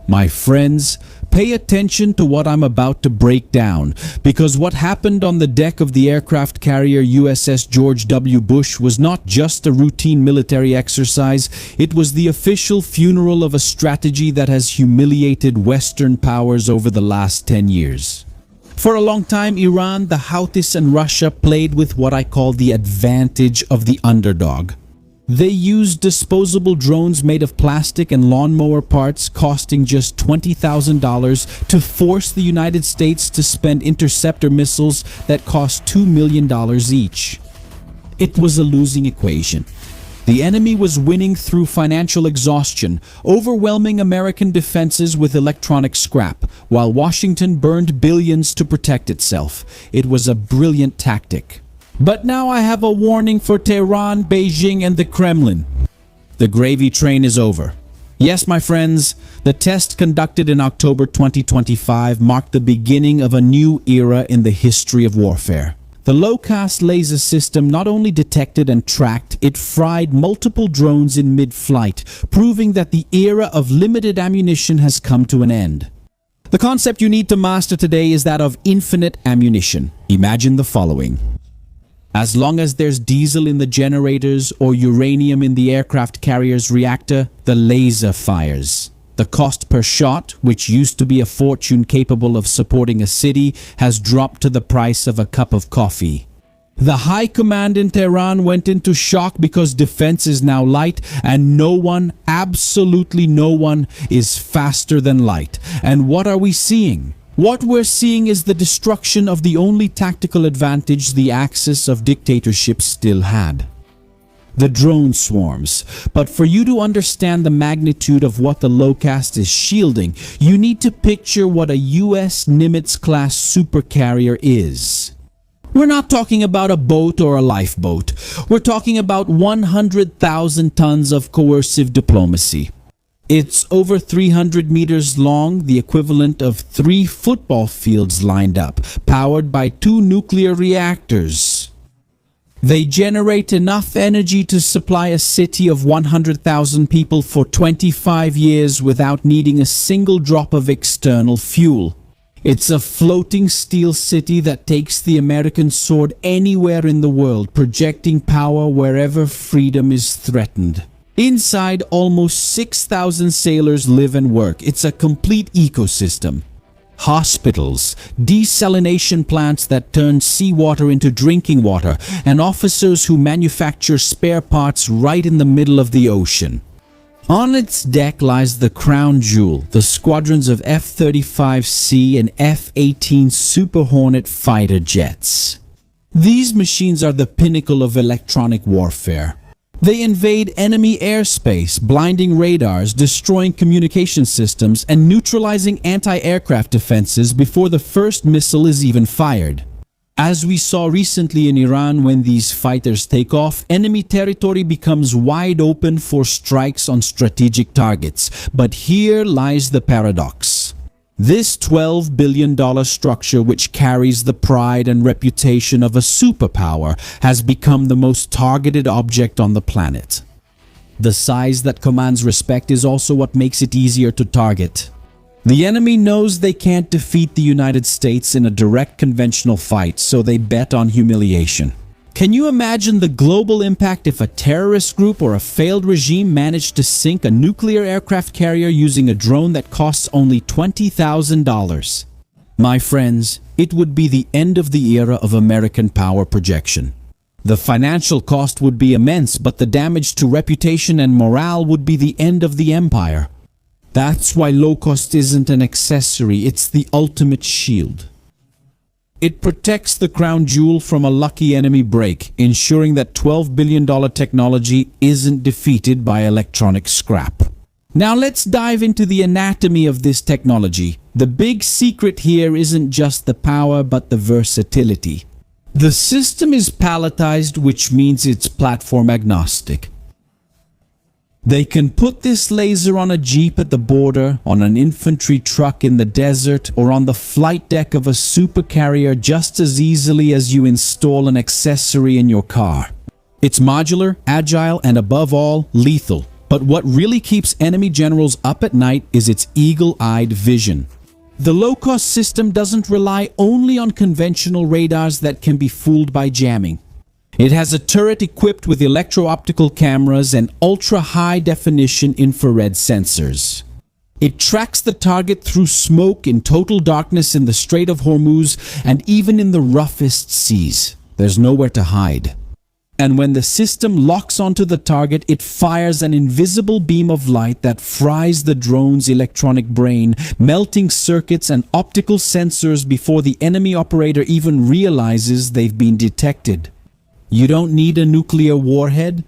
My friends, pay attention to what I'm about to break down, because what happened on the deck of the aircraft carrier USS George W. Bush was not just a routine military exercise, it was the official funeral of a strategy that has humiliated Western powers over the last 10 years. For a long time, Iran, the Houthis, and Russia played with what I call the advantage of the underdog. They used disposable drones made of plastic and lawnmower parts costing just $20,000 to force the United States to spend interceptor missiles that cost $2 million each. It was a losing equation. The enemy was winning through financial exhaustion, overwhelming American defenses with electronic scrap, while Washington burned billions to protect itself. It was a brilliant tactic. But now I have a warning for Tehran, Beijing, and the Kremlin. The gravy train is over. Yes, my friends, the test conducted in October 2025 marked the beginning of a new era in the history of warfare. The Lowcast laser system not only detected and tracked, it fried multiple drones in mid-flight, proving that the era of limited ammunition has come to an end. The concept you need to master today is that of infinite ammunition. Imagine the following. As long as there's diesel in the generators or uranium in the aircraft carrier's reactor, the laser fires. The cost per shot, which used to be a fortune capable of supporting a city, has dropped to the price of a cup of coffee. The high command in Tehran went into shock because defense is now light, and no one, absolutely no one, is faster than light. And what are we seeing? What we're seeing is the destruction of the only tactical advantage the axis of dictatorship still had. The drone swarms. But for you to understand the magnitude of what the Lowcast is shielding, you need to picture what a US Nimitz-class supercarrier is. We're not talking about a boat or a lifeboat. We're talking about 100,000 tons of coercive diplomacy. It's over 300 meters long, the equivalent of 3 football fields lined up, powered by 2 nuclear reactors. They generate enough energy to supply a city of 100,000 people for 25 years without needing a single drop of external fuel. It's a floating steel city that takes the American sword anywhere in the world, projecting power wherever freedom is threatened. Inside, almost 6,000 sailors live and work. It's a complete ecosystem. Hospitals, desalination plants that turn seawater into drinking water, and officers who manufacture spare parts right in the middle of the ocean. On its deck lies the crown jewel, the squadrons of F-35C and F-18 Super Hornet fighter jets. These machines are the pinnacle of electronic warfare. They invade enemy airspace, blinding radars, destroying communication systems, and neutralizing anti-aircraft defenses before the first missile is even fired. As we saw recently in Iran, when these fighters take off, enemy territory becomes wide open for strikes on strategic targets. But here lies the paradox. This $12 billion structure, which carries the pride and reputation of a superpower, has become the most targeted object on the planet. The size that commands respect is also what makes it easier to target. The enemy knows they can't defeat the United States in a direct conventional fight, so they bet on humiliation. Can you imagine the global impact if a terrorist group or a failed regime managed to sink a nuclear aircraft carrier using a drone that costs only $20,000? My friends, it would be the end of the era of American power projection. The financial cost would be immense, but the damage to reputation and morale would be the end of the empire. That's why low-cost isn't an accessory, it's the ultimate shield. It protects the crown jewel from a lucky enemy break, ensuring that $12 billion technology isn't defeated by electronic scrap. Now let's dive into the anatomy of this technology. The big secret here isn't just the power, but the versatility. The system is palletized, which means it's platform agnostic. They can put this laser on a jeep at the border, on an infantry truck in the desert, or on the flight deck of a supercarrier just as easily as you install an accessory in your car. It's modular, agile, and above all, lethal. But what really keeps enemy generals up at night is its eagle-eyed vision. The low-cost system doesn't rely only on conventional radars that can be fooled by jamming. It has a turret equipped with electro-optical cameras and ultra-high-definition infrared sensors. It tracks the target through smoke in total darkness in the Strait of Hormuz and even in the roughest seas. There's nowhere to hide. And when the system locks onto the target, it fires an invisible beam of light that fries the drone's electronic brain, melting circuits and optical sensors before the enemy operator even realizes they've been detected. You don't need a nuclear warhead.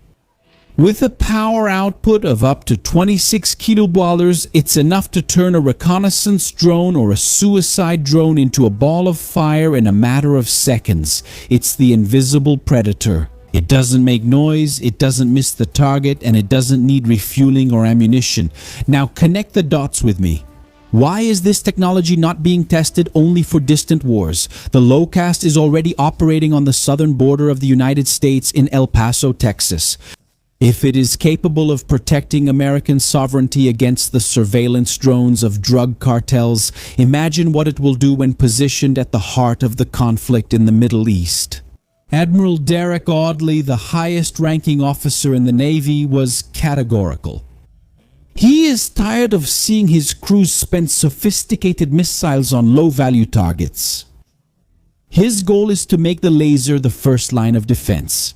With a power output of up to 26 kiloballers, it's enough to turn a reconnaissance drone or a suicide drone into a ball of fire in a matter of seconds. It's the invisible predator. It doesn't make noise, it doesn't miss the target, and it doesn't need refueling or ammunition. Now connect the dots with me. Why is this technology not being tested only for distant wars? The Lowcast is already operating on the southern border of the United States in El Paso, Texas. If it is capable of protecting American sovereignty against the surveillance drones of drug cartels, imagine what it will do when positioned at the heart of the conflict in the Middle East. Admiral Derek Audley, the highest-ranking officer in the Navy, was categorical. He is tired of seeing his crews spend sophisticated missiles on low-value targets. His goal is to make the laser the first line of defense.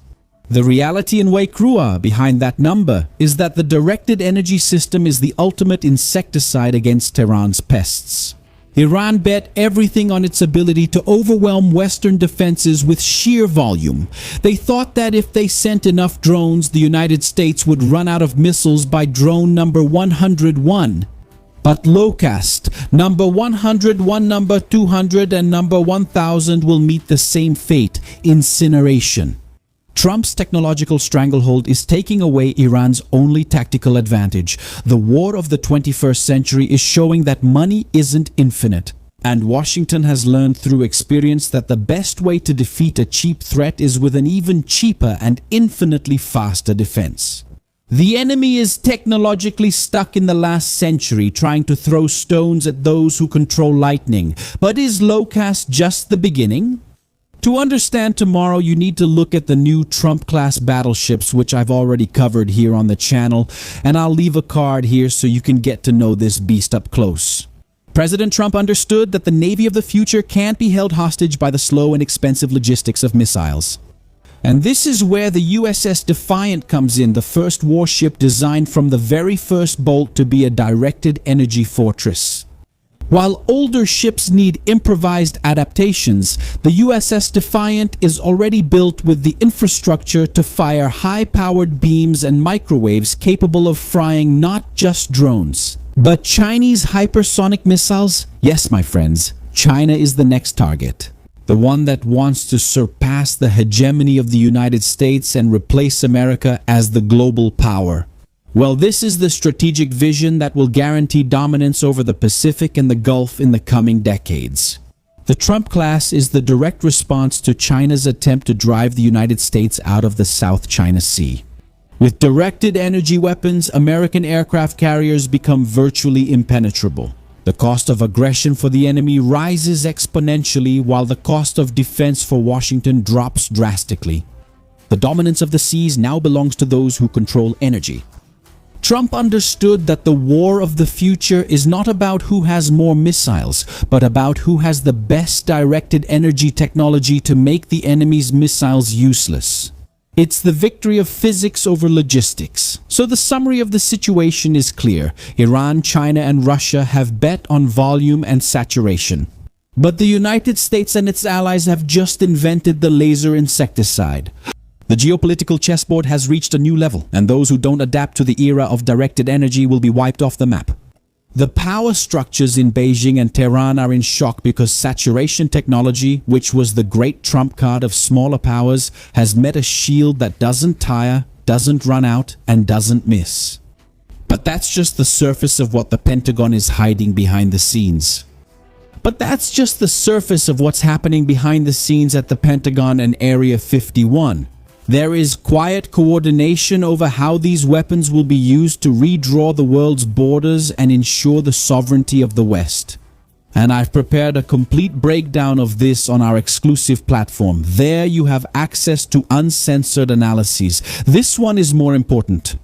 The reality in Wakrua behind that number is that the directed energy system is the ultimate insecticide against Tehran's pests. Iran bet everything on its ability to overwhelm Western defenses with sheer volume. They thought that if they sent enough drones, the United States would run out of missiles by drone number 101. But Lowcast, number 101, number 200, and number 1000 will meet the same fate: incineration. Trump's technological stranglehold is taking away Iran's only tactical advantage. The war of the 21st century is showing that money isn't infinite. And Washington has learned through experience that the best way to defeat a cheap threat is with an even cheaper and infinitely faster defense. The enemy is technologically stuck in the last century, trying to throw stones at those who control lightning. But is Lowcast just the beginning? To understand tomorrow, you need to look at the new Trump-class battleships, which I've already covered here on the channel, and I'll leave a card here so you can get to know this beast up close. President Trump understood that the Navy of the future can't be held hostage by the slow and expensive logistics of missiles. And this is where the USS Defiant comes in, the first warship designed from the very first bolt to be a directed energy fortress. While older ships need improvised adaptations, the USS Defiant is already built with the infrastructure to fire high-powered beams and microwaves capable of frying not just drones, but Chinese hypersonic missiles. Yes, my friends, China is the next target. The one that wants to surpass the hegemony of the United States and replace America as the global power. Well, this is the strategic vision that will guarantee dominance over the Pacific and the Gulf in the coming decades. The Trump class is the direct response to China's attempt to drive the United States out of the South China Sea. With directed energy weapons, American aircraft carriers become virtually impenetrable. The cost of aggression for the enemy rises exponentially, while the cost of defense for Washington drops drastically. The dominance of the seas now belongs to those who control energy. Trump understood that the war of the future is not about who has more missiles, but about who has the best directed energy technology to make the enemy's missiles useless. It's the victory of physics over logistics. So the summary of the situation is clear. Iran, China, and Russia have bet on volume and saturation. But the United States and its allies have just invented the laser insecticide. The geopolitical chessboard has reached a new level, and those who don't adapt to the era of directed energy will be wiped off the map. The power structures in Beijing and Tehran are in shock because saturation technology, which was the great trump card of smaller powers, has met a shield that doesn't tire, doesn't run out, and doesn't miss. But that's just the surface of what the Pentagon is hiding behind the scenes. But that's just the surface of what's happening behind the scenes at the Pentagon and Area 51. There is quiet coordination over how these weapons will be used to redraw the world's borders and ensure the sovereignty of the West. And I've prepared a complete breakdown of this on our exclusive platform. There you have access to uncensored analyses. This one is more important.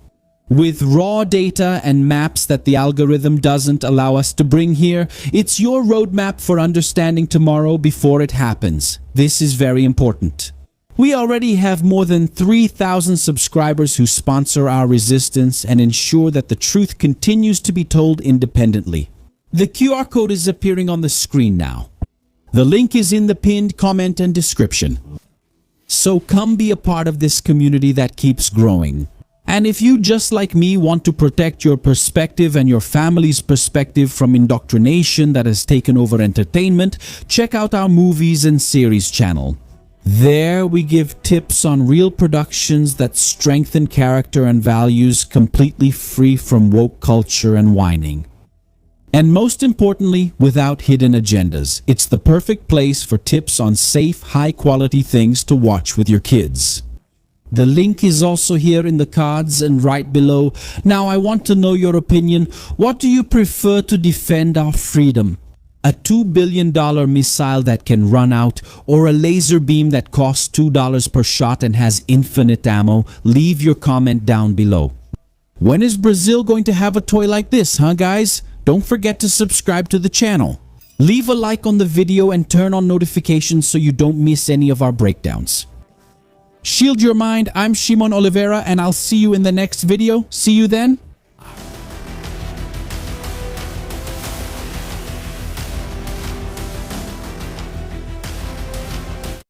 With raw data and maps that the algorithm doesn't allow us to bring here, it's your roadmap for understanding tomorrow before it happens. This is very important. We already have more than 3,000 subscribers who sponsor our resistance and ensure that the truth continues to be told independently. The QR code is appearing on the screen now. The link is in the pinned comment and description. So come be a part of this community that keeps growing. And if you, just like me, want to protect your perspective and your family's perspective from indoctrination that has taken over entertainment, check out our movies and series channel. There we give tips on real productions that strengthen character and values, completely free from woke culture and whining. And most importantly, without hidden agendas. It's the perfect place for tips on safe, high-quality things to watch with your kids. The link is also here in the cards and right below. Now I want to know your opinion. What do you prefer to defend our freedom? A $2 billion missile that can run out, or a laser beam that costs $2 per shot and has infinite ammo? Leave your comment down below. When is Brazil going to have a toy like this, huh guys? Don't forget to subscribe to the channel. Leave a like on the video and turn on notifications so you don't miss any of our breakdowns. Shield your mind. I'm Shimon Oliveira and I'll see you in the next video. See you then.